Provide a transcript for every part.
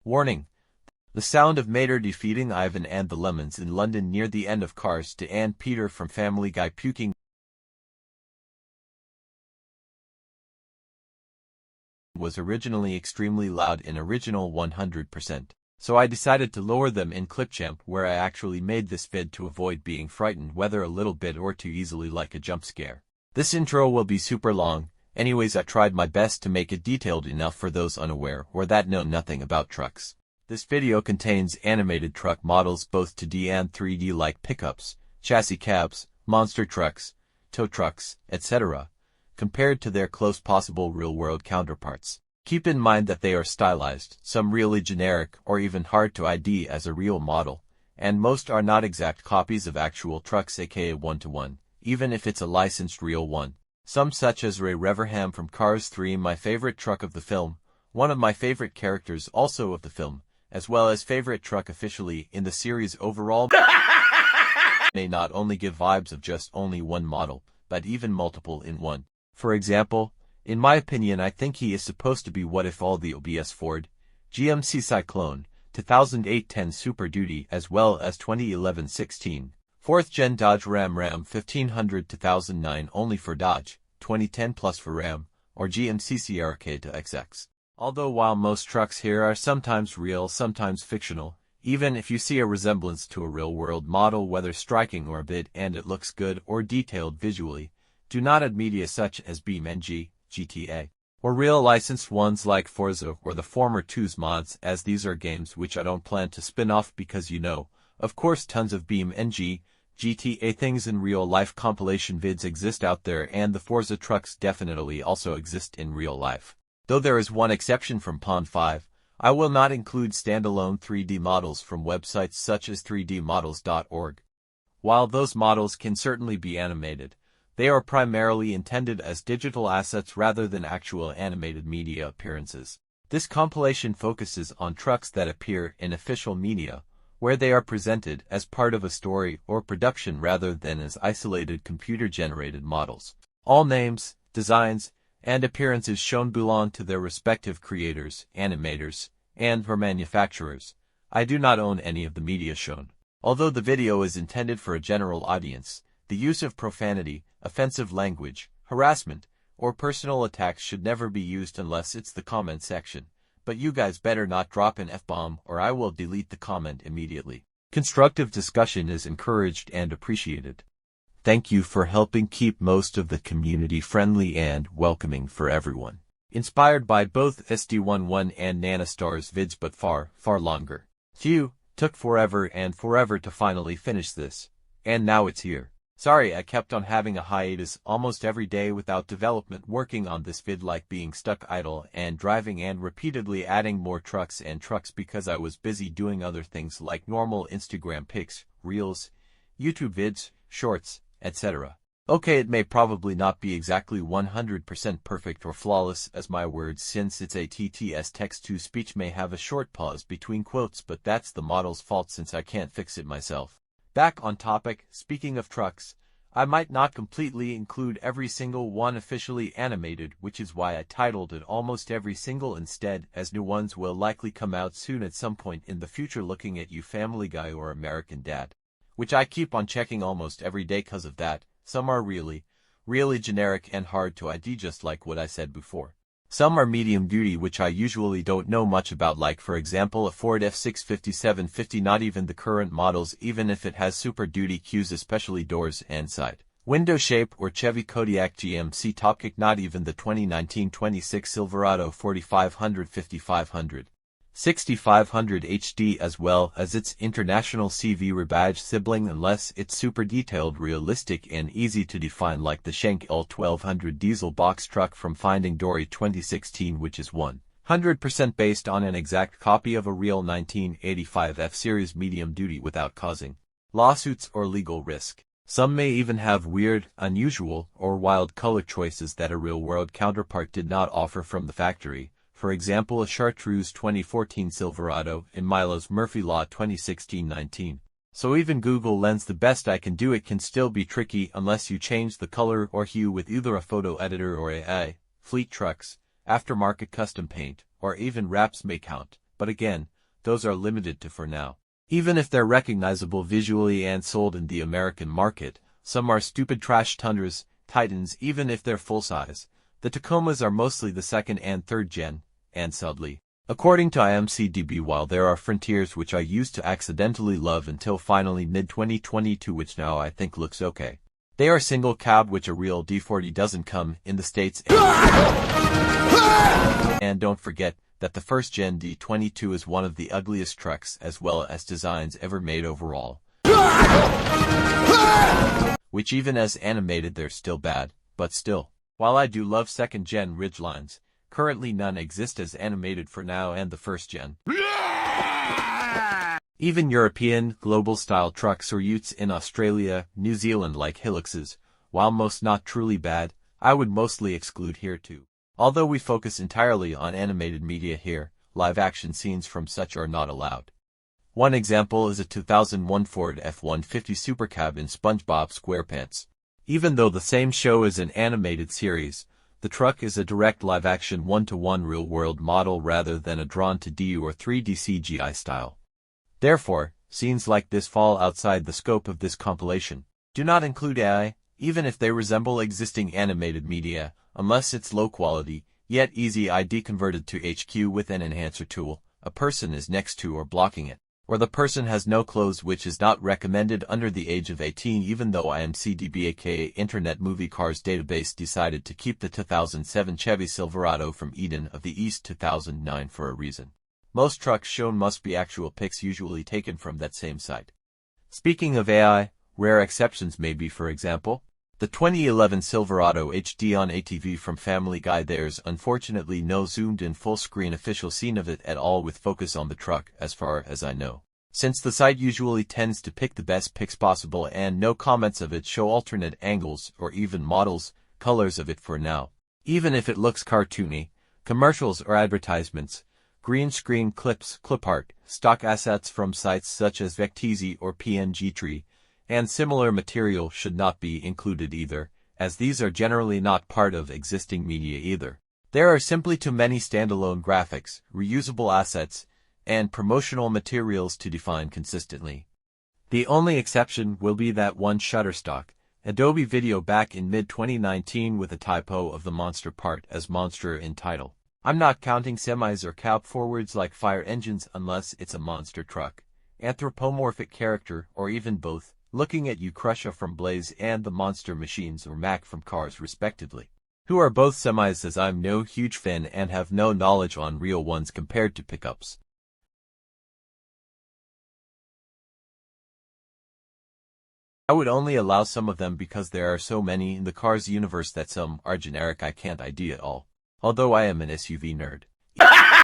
Warning: the sound of Mater defeating Ivan and the Lemons in London near the end of Cars to and Peter from Family Guy puking was originally extremely loud in original 100%. So I decided to lower them in Clipchamp, where I actually made this vid to avoid being frightened whether a little bit or too easily like a jump scare. This intro will be super long. Anyways, I tried my best to make it detailed enough for those unaware or that know nothing about trucks. This video contains animated truck models both 2D and 3D like pickups, chassis cabs, monster trucks, tow trucks, etc., compared to their close possible real-world counterparts. Keep in mind that they are stylized, some really generic or even hard to ID as a real model, and most are not exact copies of actual trucks, aka one-to-one, even if it's a licensed real one. Some such as Ray Reverham from Cars 3, my favorite truck of the film, one of my favorite characters also of the film, as well as favorite truck officially in the series overall, may not only give vibes of just only one model, but even multiple in one. For example, in my opinion, I think he is supposed to be what if all the OBS Ford, GMC Cyclone, 2008-10 Super Duty as well as 2011-16, 4th Gen Dodge Ram 1500 2009 only for Dodge, 2010 plus for Ram, or GMC Sierra K to XX. Although while most trucks here are sometimes real, sometimes fictional, even if you see a resemblance to a real-world model, whether striking or a bit, and it looks good or detailed visually, do not add media such as BeamNG, GTA, or real licensed ones like Forza or the former 2's mods, as these are games which I don't plan to spin off because of course, tons of BeamNG, GTA things in real life compilation vids exist out there, and the Forza trucks definitely also exist in real life. Though there is one exception from Pond 5, I will not include standalone 3D models from websites such as 3dmodels.org. While those models can certainly be animated, they are primarily intended as digital assets rather than actual animated media appearances. This compilation focuses on trucks that appear in official media, where they are presented as part of a story or production rather than as isolated computer-generated models. All names, designs, and appearances shown belong to their respective creators, animators, and/or manufacturers. I do not own any of the media shown. Although the video is intended for a general audience, the use of profanity, offensive language, harassment, or personal attacks should never be used unless it's the comment section. But you guys better not drop an F-bomb or I will delete the comment immediately. Constructive discussion is encouraged and appreciated. Thank you for helping keep most of the community friendly and welcoming for everyone. Inspired by both SD11 and Nanastar's vids, but far, far longer. Phew, took forever to finally finish this. And now it's here. Sorry I kept on having a hiatus almost every day without development working on this vid, like being stuck idle and driving and repeatedly adding more trucks because I was busy doing other things like normal Instagram pics, reels, YouTube vids, shorts, etc. Okay, it may probably not be exactly 100% perfect or flawless as my words, since it's a TTS text-to-speech, may have a short pause between quotes, but that's the model's fault since I can't fix it myself. Back on topic, speaking of trucks, I might not completely include every single one officially animated, which is why I titled it almost every single instead, as new ones will likely come out soon at some point in the future. Looking at you, Family Guy or American Dad, which I keep on checking almost every day cause of that. Some are really generic and hard to ID, just like what I said before. Some are medium duty, which I usually don't know much about, like for example a Ford F65750, not even the current models, even if it has Super Duty cues, especially doors and side window shape, or Chevy Kodiaq GMC Topkick, not even the 2019-26 Silverado 4500 5500. 6500 HD, as well as its international CV rebadge sibling, unless it's super detailed, realistic, and easy to define, like the Schenck L1200 diesel box truck from Finding Dory 2016, which is 100% based on an exact copy of a real 1985 F-Series medium duty without causing lawsuits or legal risk. Some may even have weird, unusual, or wild color choices that a real-world counterpart did not offer from the factory. For example, a Chartreuse 2014 Silverado in Milo's Murphy Law 2016-19. So even Google Lens, the best I can do, it can still be tricky unless you change the color or hue with either a photo editor or AI. Fleet trucks, aftermarket custom paint, or even wraps may count, but again, those are limited to for now. Even if they're recognizable visually and sold in the American market, some are stupid trash Tundras, Titans even if they're full-size. The Tacomas are mostly the second and third gen, and sadly. According to IMCDB, while there are Frontiers which I used to accidentally love until finally mid-2022 which now I think looks okay. They are single cab which a real D40 doesn't come in the States. And don't forget that the first gen D22 is one of the ugliest trucks as well as designs ever made overall. Which even as animated they're still bad, but still. While I do love second gen Ridgelines, currently none exist as animated for now and the first gen. Even European, global-style trucks or utes in Australia, New Zealand like Hiluxes, while most not truly bad, I would mostly exclude here too. Although we focus entirely on animated media here, live-action scenes from such are not allowed. One example is a 2001 Ford F-150 Supercab in SpongeBob SquarePants. Even though the same show is an animated series, the truck is a direct live-action one-to-one real-world model rather than a drawn-to-D or 3D CGI style. Therefore, scenes like this fall outside the scope of this compilation. Do not include AI, even if they resemble existing animated media, unless it's low quality, yet easy ID converted to HQ with an enhancer tool, a person is next to or blocking it, or the person has no clothes which is not recommended under the age of 18 even though IMCDB aka Internet Movie Cars Database decided to keep the 2007 Chevy Silverado from Eden of the East 2009 for a reason. Most trucks shown must be actual pics usually taken from that same site. Speaking of AI, rare exceptions may be for example, the 2011 Silverado HD on ATV from Family Guy. There's unfortunately no zoomed-in full-screen official scene of it at all with focus on the truck as far as I know. Since the site usually tends to pick the best pics possible and no comments of it show alternate angles or even models, colors of it for now. Even if it looks cartoony, commercials or advertisements, green screen clips, clip art, stock assets from sites such as Vecteezy or PNGtree, and similar material should not be included either, as these are generally not part of existing media either. There are simply too many standalone graphics, reusable assets, and promotional materials to define consistently. The only exception will be that one Shutterstock, Adobe video back in mid-2019 with a typo of the monster part as monster in title. I'm not counting semis or cab forwards like fire engines unless it's a monster truck, anthropomorphic character, or even both. Looking at you Crusher from Blaze and the Monster Machines or Mac from Cars respectively, who are both semis as I'm no huge fan and have no knowledge on real ones compared to pickups. I would only allow some of them because there are so many in the Cars universe that some are generic I can't ID at all, although I am an SUV nerd.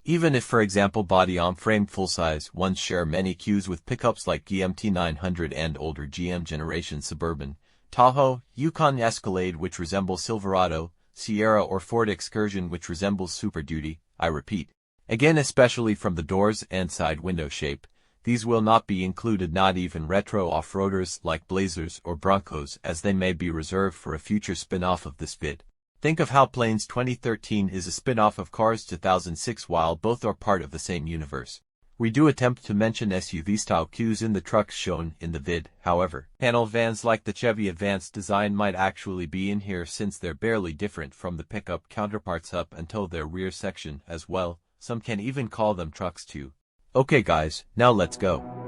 Even if, for example, body-on-frame full-size ones share many cues with pickups like GMT 900 and older GM generation Suburban, Tahoe, Yukon Escalade which resemble Silverado, Sierra or Ford Excursion which resembles Super Duty, I repeat. Again, especially from the doors and side window shape, these will not be included, not even retro off-roaders like Blazers or Broncos, as they may be reserved for a future spin-off of this vid. Think of how Planes 2013 is a spin-off of Cars 2006 while both are part of the same universe. We do attempt to mention SUV-style cues in the trucks shown in the vid, however. Panel vans like the Chevy Advanced design might actually be in here since they're barely different from the pickup counterparts up until their rear section as well. Some can even call them trucks too. Okay guys, now let's go.